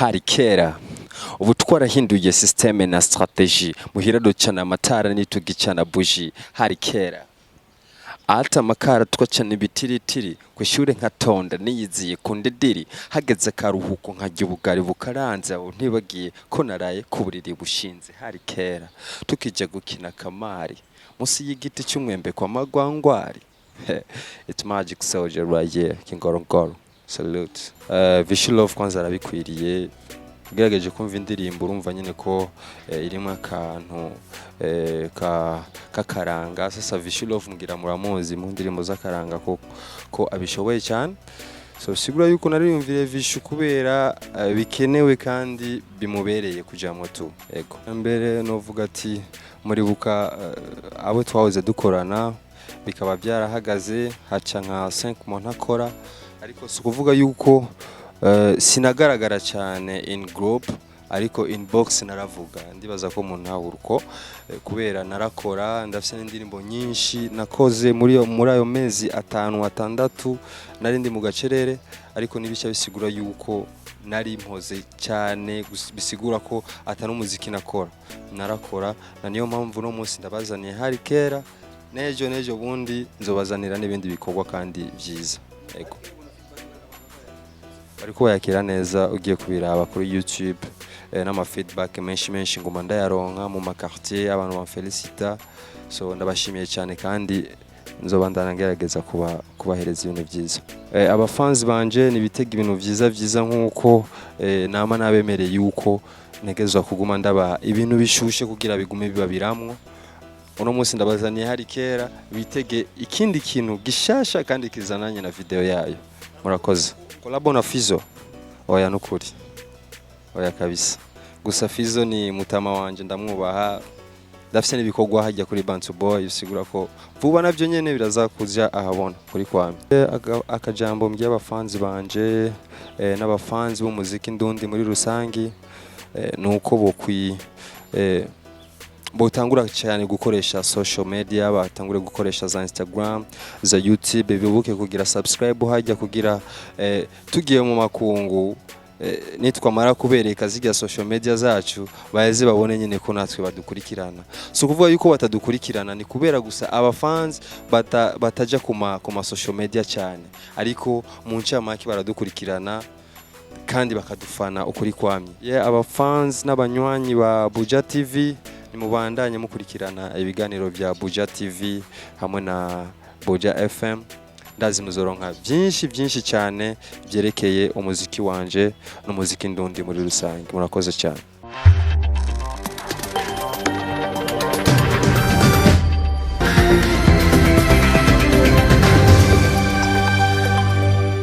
hari kera ubu twarahinduye systeme na strategy muhira ducana amatara nitugicana buji hari kera ata amakara twacana ibitiritiri kwishure nkatonda niyiziye kundediri hageze karuhuko nkajya ubugari bukaranze aho ntibagiye ko naraye ku buriri bushinze hari kera tukija gukina kamari musi y'igiti cy'umwembe kwa magwangwari it's magic soldier right here Kingorongoro salute Vishi Love kwanza arabikwiriye ugerageje kumva indirimbo urumva nyine ko irimo akantu kakaranga sasa Vishi Love mugira muramuzi mu ndirimbo z'akaranga ko abishoboye cyane so sigura yuko nariyumvire Vishi kubera bikenewe kandi bimubereye kuja moto ego mbere novuga ati muri buka abo twahoze dukorana bikaba byarahagaze haca nka 5 months akora ariko sukuvuga yuko sinagaragara cyane in group ariko inbox naravuga ndibaza ko mu ntawuruko kubera narakora ndafite n'indirimbo nyinshi nakoze muri ayo mezi 5-6 nari ndi mu gacerere ariko nibica bisigura yuko nari mpoze cyane bisigura ko atanu muziki nakora narakora na niyo mpamvu no munsi ndabazaniye hari kera nejo bundi nzobazanira n'ibindi bikorwa kandi byiza ego ariko yakira neza ugiye kubiraba kuri YouTube n'ama feedback menshi ngoma ndayaronka mu makartier abantu bamfelicita so ndabashimiye cyane kandi nzobandana ngerageza kubahereza ibintu byiza abafans banje nibitega ibintu byiza nkuko nama nabemereye yuko negezwa kuguma ndaba ibintu bishushe kugira bigume bibabiramwo uno munsi ndabazaniye hari kera bitege ikindi kintu gishasha kandi kizananye na video yayo murakoze kolabo na Fizo oya nukuri oya kabisa gusa Fizo ni mutama wanje ndamwubaha dafise n'ibikorwa hajya kuri Bantu Boy usigura ko vuba navyo nyene birazakuja ahabona kuri kwame akajambo by'abafanzi banje n'abafanzi b'umuziki ndundi muri rusangi nuko bokwi botangura cyane gukoresha social media batangure gukoresha za Instagram za YouTube bibuke kugira subscribe hajya kugira tugiye mu makungu nitwamara kubereka zijya social media zacu baze babone nyine ko natwe badukurikirana so kuvuga yuko batadukurikirana ni kubera gusa abafans bataja kuma social media cyane ariko mu ncamake baradukurikirana kandi bakadufana ukuri kwamye abafans n'abanywanyi ba Buja TV nimubandanye mukurikirana ibiganiro bya Buja TV hamwe na Buja FM ndazi muzoronka byinshi cyane byerekeye umuziki wanje n'umuziki ndundi muri rusange murakoze cyane.